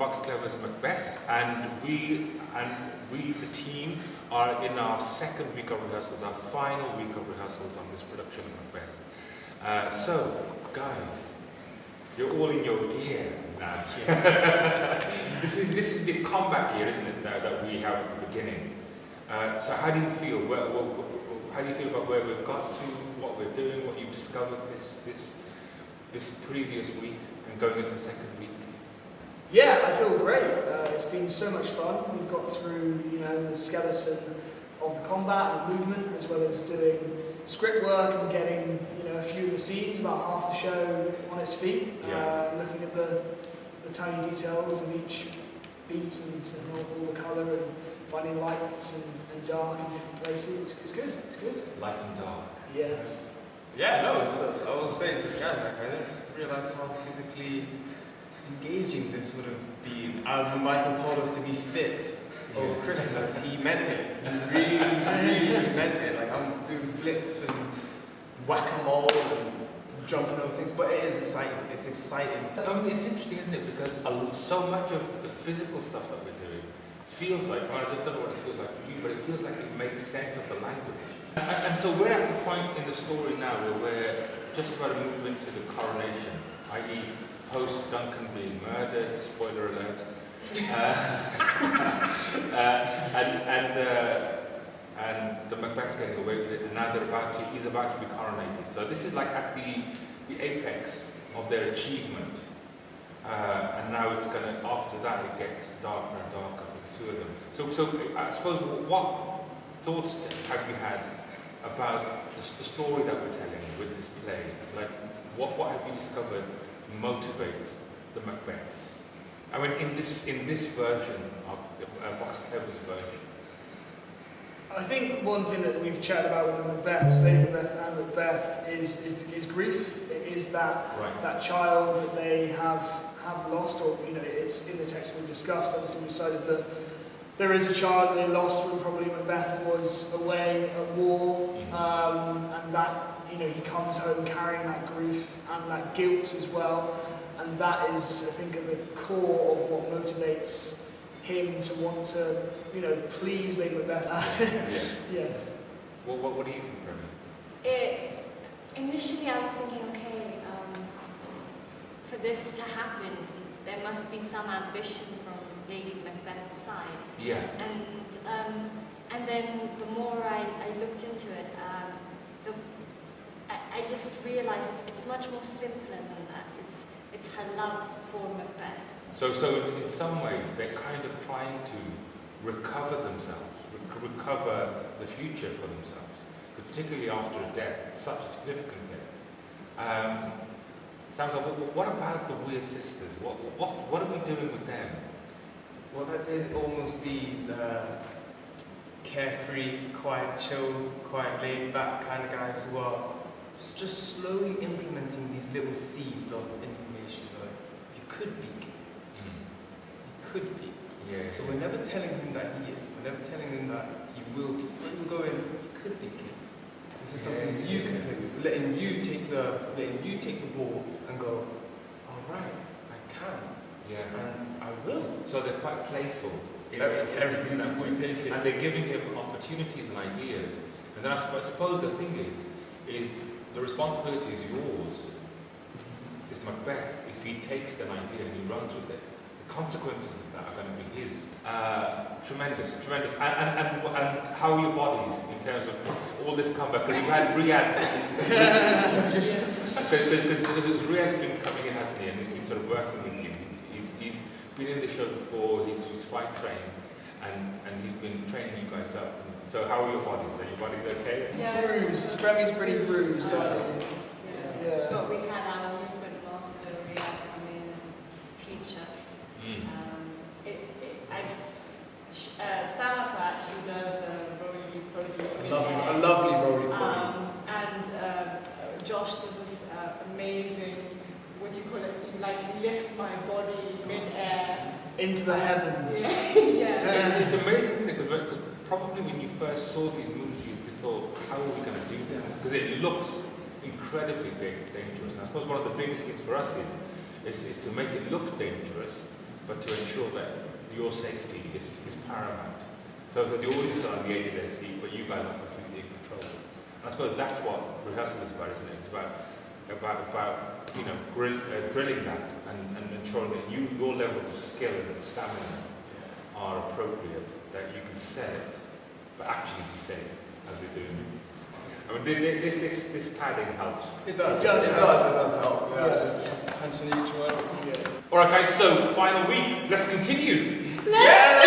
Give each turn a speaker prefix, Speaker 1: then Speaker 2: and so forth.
Speaker 1: Box Clever's Macbeth, and we, the team, are in our second week of rehearsals, our final week of rehearsals on this production of Macbeth. So, guys, you're all in your gear now. This is the comeback year, isn't it? That we have at the beginning. So, how do you feel? How do you feel about where we've got to, what we're doing, what you've discovered this previous week, and going into the second week?
Speaker 2: Yeah, I feel great. It's been so much fun. We've got through, the skeleton of the combat and movement, as well as doing script work and getting, a few of the scenes, about half the show on its feet. Looking at the tiny details of each beat and all the colour and finding lights and dark in different places. It's good. It's good.
Speaker 1: Light and dark.
Speaker 2: Yes.
Speaker 3: Yeah, no, I was saying to the guys, I didn't realise how physically engaging this would have been. When Michael told us to be fit over Christmas, he meant it. He really meant it. Like, I'm doing flips and whack-a-mole and jumping over things, but it is exciting. It's exciting.
Speaker 1: It's interesting, isn't it? Because so much of the physical stuff that we're doing feels like, well, I don't know what it feels like for you, but it feels like it makes sense of the language. And so we're at the point in the story now where we're just about to move into the coronation, i.e. post Duncan being murdered, spoiler alert, and the Macbeth's getting away with it, and now he's about to be coronated. So this is like at the apex of their achievement, and now it's going to, after that it gets darker and darker for the two of them. So I suppose, what thoughts have you had about the story that we're telling with this play? Like, what have you discovered motivates the Macbeths? I mean, in this version of the Box Clever's version.
Speaker 2: I think one thing that we've chatted about with the Macbeths, Lady Macbeth and Macbeth, is grief. It is that child that they have lost, or it's in the text we've discussed. Obviously, we decided that there is a child they lost when probably Macbeth was away at war, and that he comes home carrying that grief and that guilt as well, and that is, I think, at the core of what motivates him to want to, please Lady Macbeth. Yes.
Speaker 1: What do you think, Premi?
Speaker 4: Initially, I was thinking, okay, for this to happen, there must be some ambition from Lady Macbeth's side.
Speaker 1: Yeah.
Speaker 4: And then the more I looked into it, I just realized it's much more simpler than that. It's her love for Macbeth.
Speaker 1: So in some ways, they're kind of trying to recover themselves, recover the future for themselves, particularly after a death, such a significant death. Sam, what about the Weird Sisters? What are we doing with them?
Speaker 3: Well, they're almost these carefree, quite chill, quite laid back kind of guys who are just slowly implementing these little seeds of information. Like, you could be king. You could be.
Speaker 1: Yeah.
Speaker 3: So we're never telling him that he is. We're never telling him that he will be. When we go in, you could be king. This is something you can play with. Letting you take the ball and go, all right, I can.
Speaker 1: Yeah.
Speaker 3: And I will.
Speaker 1: So they're quite playful.
Speaker 3: Everything that we take it.
Speaker 1: And they're giving him opportunities and ideas. And then I suppose the thing is the responsibility is yours. It's Macbeth. If he takes an idea and he runs with it, the consequences of that are going to be his. Tremendous. And how are your bodies in terms of all this comeback? Because you've had Riyadh. Because Riyadh's been coming in, hasn't he? And he's been sort of working with you. He's been in the show before. He's fight trained, and he's been training you guys up. So how are your bodies? Are your bodies okay?
Speaker 4: Yeah.
Speaker 2: Bruised. Premi's pretty bruised.
Speaker 4: Yeah. But we had our movement master Riyadh come in and teach us. Salato actually does a roly-poly.
Speaker 3: A lovely roly-poly.
Speaker 4: And Josh does this amazing, what do you call it? You like lift my body mid-air.
Speaker 2: Into the heavens.
Speaker 4: Yeah.
Speaker 1: It's amazing, isn't it? Because probably when you first saw these movies, we thought, how are we going to do this? Because it looks incredibly dangerous. And I suppose one of the biggest things for us is to make it look dangerous, but to ensure that your safety is paramount. So the audience are on the edge of their seat, but you guys are completely in control. And I suppose that's what rehearsal is about, isn't it? It's about drilling that and ensuring that your levels of skill and stamina are appropriate, that you can sell it, but actually be safe as we're doing it. I mean, this padding helps.
Speaker 3: It does help. Yeah, just punching each one.
Speaker 1: All right, guys. So final week. Let's continue.
Speaker 4: Let's